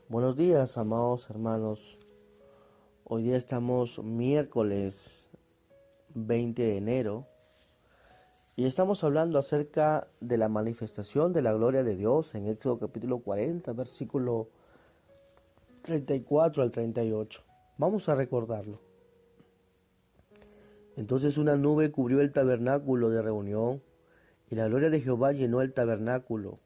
Buenos días, amados hermanos. Hoy día estamos miércoles 20 de enero y estamos hablando acerca de la manifestación de la gloria de Dios en Éxodo capítulo 40, versículo 34 al 38. Vamos a recordarlo. Entonces una nube cubrió el tabernáculo de reunión y la gloria de Jehová llenó el tabernáculo.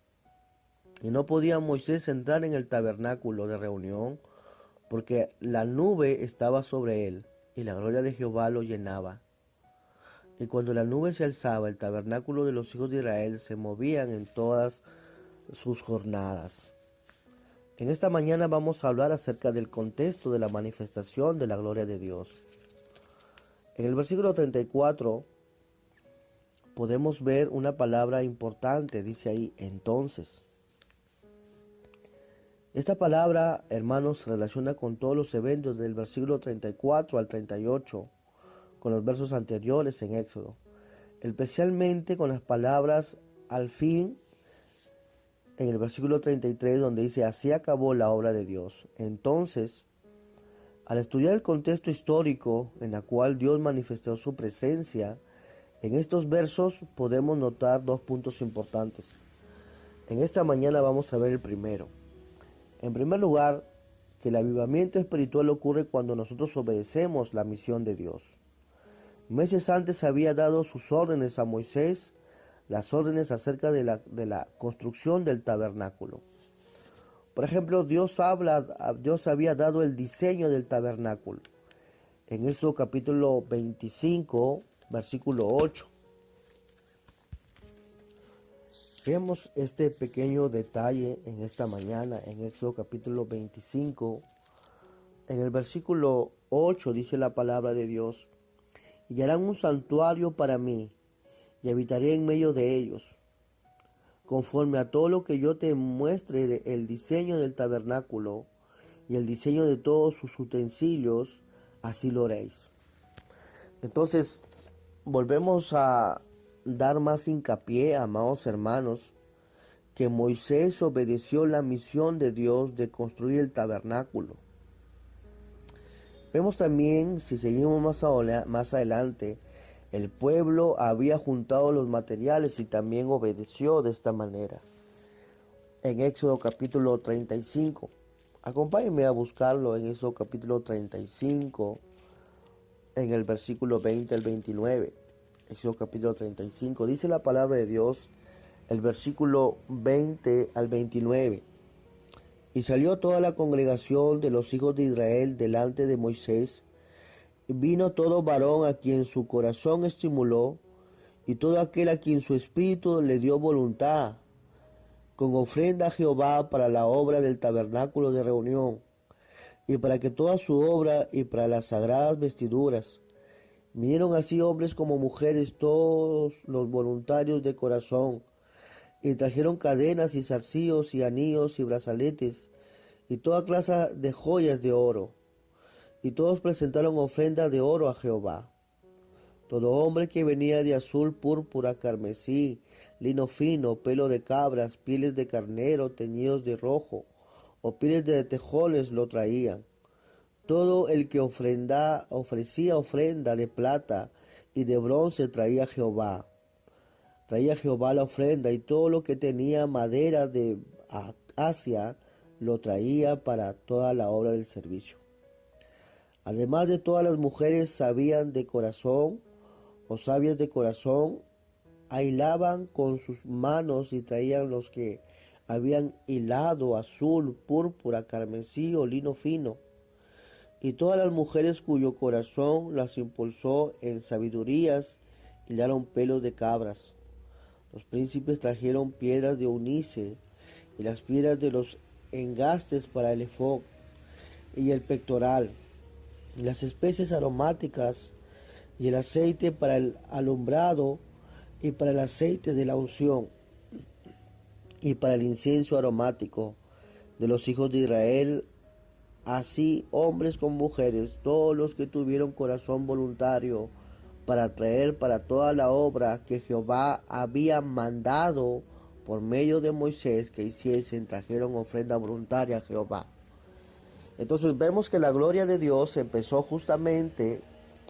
Y no podía Moisés entrar en el tabernáculo de reunión porque la nube estaba sobre él, y la gloria de Jehová lo llenaba. Y cuando la nube se alzaba, el tabernáculo de los hijos de Israel se movían en todas sus jornadas. En esta mañana vamos a hablar acerca del contexto de la manifestación de la gloria de Dios. En el versículo 34 podemos ver una palabra importante, dice ahí, entonces. Esta palabra, hermanos, se relaciona con todos los eventos del versículo 34 al 38, con los versos anteriores en Éxodo, especialmente con las palabras al fin en el versículo 33, donde dice, así acabó la obra de Dios. Entonces, al estudiar el contexto histórico en el cual Dios manifestó su presencia, en estos versos podemos notar dos puntos importantes. En esta mañana vamos a ver el primero. En primer lugar, que el avivamiento espiritual ocurre cuando nosotros obedecemos la misión de Dios. Meses antes había dado sus órdenes a Moisés, las órdenes acerca de la construcción del tabernáculo. Por ejemplo, Dios había dado el diseño del tabernáculo. En Éxodo capítulo 25, versículo 8. Vemos este pequeño detalle en esta mañana, en Éxodo capítulo 25. En el versículo 8 dice la palabra de Dios, y harán un santuario para mí, y habitaré en medio de ellos. Conforme a todo lo que yo te muestre el diseño del tabernáculo y el diseño de todos sus utensilios, así lo haréis. Entonces, volvemos a dar más hincapié, amados hermanos, que Moisés obedeció la misión de Dios de construir el tabernáculo. Vemos también, si seguimos más adelante, el pueblo había juntado los materiales y también obedeció de esta manera. En Éxodo capítulo 35, acompáñenme a buscarlo en Éxodo capítulo 35, en el versículo 20 al 29. Éxodo capítulo 35, dice la palabra de Dios, el versículo 20 al 29. Y salió toda la congregación de los hijos de Israel delante de Moisés. Vino todo varón a quien su corazón estimuló, y todo aquel a quien su espíritu le dio voluntad, con ofrenda a Jehová para la obra del tabernáculo de reunión, y para que toda su obra y para las sagradas vestiduras. Vinieron así hombres como mujeres, todos los voluntarios de corazón, y trajeron cadenas y zarcillos y anillos y brazaletes, y toda clase de joyas de oro. Y todos presentaron ofrenda de oro a Jehová. Todo hombre que venía de azul, púrpura, carmesí, lino fino, pelo de cabras, pieles de carnero teñidos de rojo, o pieles de tejoles lo traían. Todo el que ofrecía ofrenda de plata y de bronce traía a Jehová. Traía a Jehová la ofrenda, y todo lo que tenía madera de acacia lo traía para toda la obra del servicio. Además de todas las mujeres sabían de corazón o sabias de corazón, hilaban con sus manos y traían los que habían hilado azul, púrpura, carmesí o lino fino. Y todas las mujeres cuyo corazón las impulsó en sabidurías, hilaron pelos de cabras. Los príncipes trajeron piedras de onice y las piedras de los engastes para el efod y el pectoral, y las especies aromáticas y el aceite para el alumbrado y para el aceite de la unción y para el incienso aromático de los hijos de Israel, así hombres como mujeres, todos los que tuvieron corazón voluntario para traer para toda la obra que Jehová había mandado por medio de Moisés que hiciesen, trajeron ofrenda voluntaria a Jehová. Entonces vemos que la gloria de Dios empezó justamente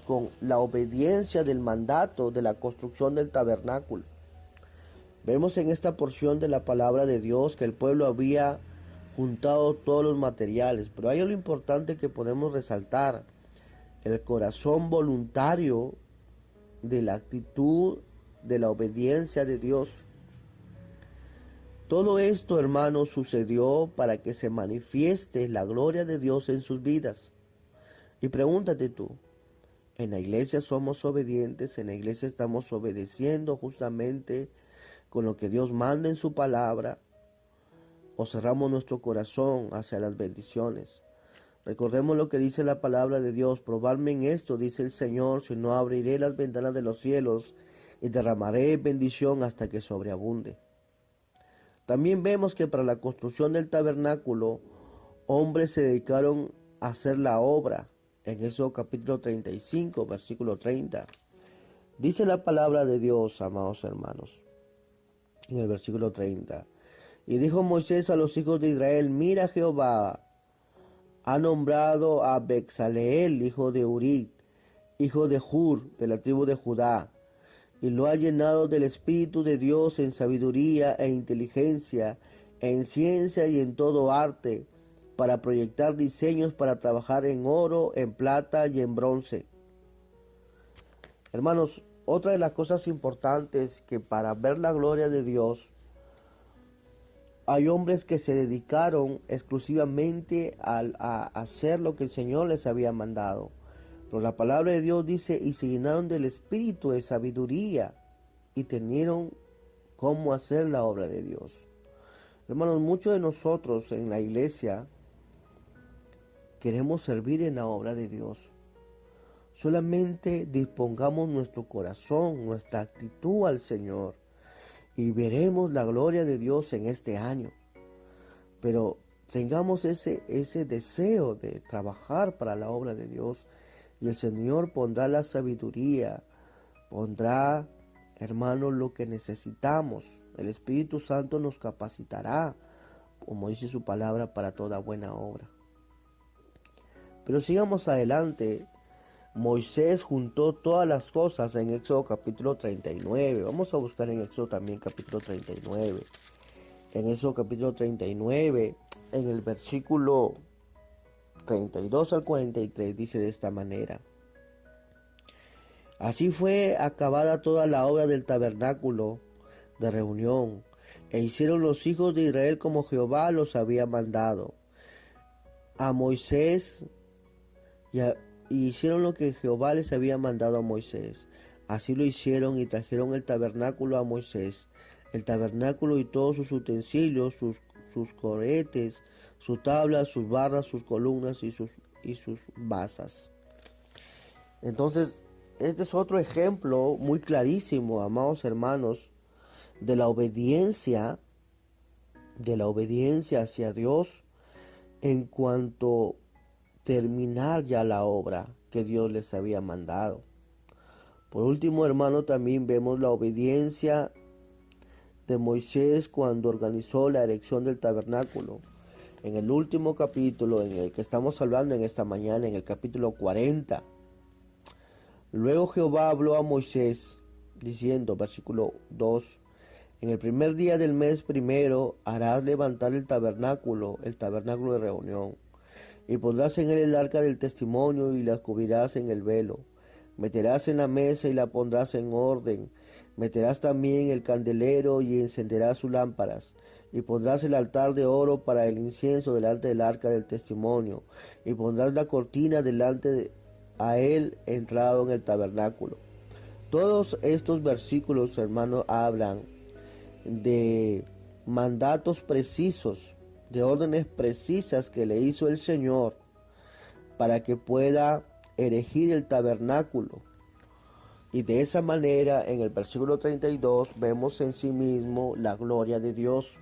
con la obediencia del mandato de la construcción del tabernáculo. Vemos en esta porción de la palabra de Dios que el pueblo había juntado todos los materiales, pero hay algo importante que podemos resaltar: el corazón voluntario de la actitud de la obediencia de Dios. Todo esto, hermanos, sucedió para que se manifieste la gloria de Dios en sus vidas. Y pregúntate tú, ¿en la iglesia somos obedientes? ¿En la iglesia estamos obedeciendo justamente con lo que Dios manda en su palabra? ¿O cerramos nuestro corazón hacia las bendiciones? Recordemos lo que dice la palabra de Dios: probadme en esto, dice el Señor, si no abriré las ventanas de los cielos y derramaré bendición hasta que sobreabunde. También vemos que para la construcción del tabernáculo, hombres se dedicaron a hacer la obra. En Éxodo capítulo 35, versículo 30. Dice la palabra de Dios, amados hermanos, en el versículo 30. Y dijo Moisés a los hijos de Israel: mira, Jehová ha nombrado a Bezaleel, hijo de Uri, hijo de Hur, de la tribu de Judá, y lo ha llenado del Espíritu de Dios en sabiduría e inteligencia, en ciencia y en todo arte, para proyectar diseños para trabajar en oro, en plata y en bronce. Hermanos, otra de las cosas importantes que para ver la gloria de Dios, hay hombres que se dedicaron exclusivamente a hacer lo que el Señor les había mandado. Pero la palabra de Dios dice: y se llenaron del espíritu de sabiduría y tenieron cómo hacer la obra de Dios. Hermanos, muchos de nosotros en la iglesia queremos servir en la obra de Dios. Solamente dispongamos nuestro corazón, nuestra actitud al Señor, y veremos la gloria de Dios en este año. Pero tengamos ese deseo de trabajar para la obra de Dios, y el Señor pondrá la sabiduría, pondrá, hermanos, lo que necesitamos. El Espíritu Santo nos capacitará, como dice su palabra, para toda buena obra. Pero sigamos adelante. Moisés juntó todas las cosas en Éxodo capítulo 39. Vamos a buscar en Éxodo también capítulo 39. En Éxodo capítulo 39, en el versículo 32 al 43, dice de esta manera: así fue acabada toda la obra del tabernáculo de reunión, e hicieron los hijos de Israel como Jehová los había mandado a Moisés, y hicieron lo que Jehová les había mandado a Moisés. Así lo hicieron y trajeron el tabernáculo a Moisés, el tabernáculo y todos sus utensilios, sus cohetes, sus tablas, sus barras, sus columnas y sus basas. Entonces, este es otro ejemplo muy clarísimo, amados hermanos, de la obediencia hacia Dios en cuanto terminar ya la obra que Dios les había mandado. Por último, hermano, también vemos la obediencia de Moisés cuando organizó la erección del tabernáculo. En el último capítulo en el que estamos hablando en esta mañana, en el capítulo 40. Luego Jehová habló a Moisés diciendo, versículo 2: en el primer día del mes primero harás levantar el tabernáculo de reunión, y pondrás en él el arca del testimonio y la cubrirás en el velo. Meterás en la mesa y la pondrás en orden. Meterás también el candelero y encenderás sus lámparas. Y pondrás el altar de oro para el incienso delante del arca del testimonio. Y pondrás la cortina delante a él entrado en el tabernáculo. Todos estos versículos, hermanos, hablan de mandatos precisos, de órdenes precisas que le hizo el Señor para que pueda erigir el tabernáculo. Y de esa manera, en el versículo 32, vemos en sí mismo la gloria de Dios.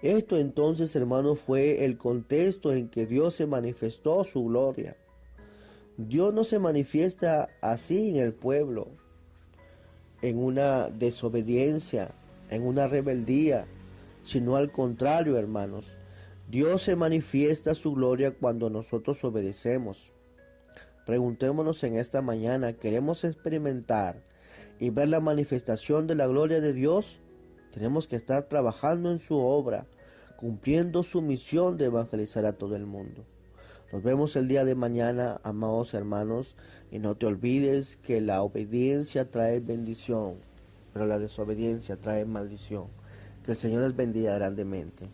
Esto entonces, hermanos, fue el contexto en que Dios se manifestó su gloria. Dios no se manifiesta así en el pueblo, en una desobediencia, en una rebeldía, sino al contrario, hermanos. Dios se manifiesta su gloria cuando nosotros obedecemos. Preguntémonos en esta mañana, ¿queremos experimentar y ver la manifestación de la gloria de Dios? Tenemos que estar trabajando en su obra, cumpliendo su misión de evangelizar a todo el mundo. Nos vemos el día de mañana, amados hermanos, y no te olvides que la obediencia trae bendición, pero la desobediencia trae maldición. Que el Señor les bendiga grandemente.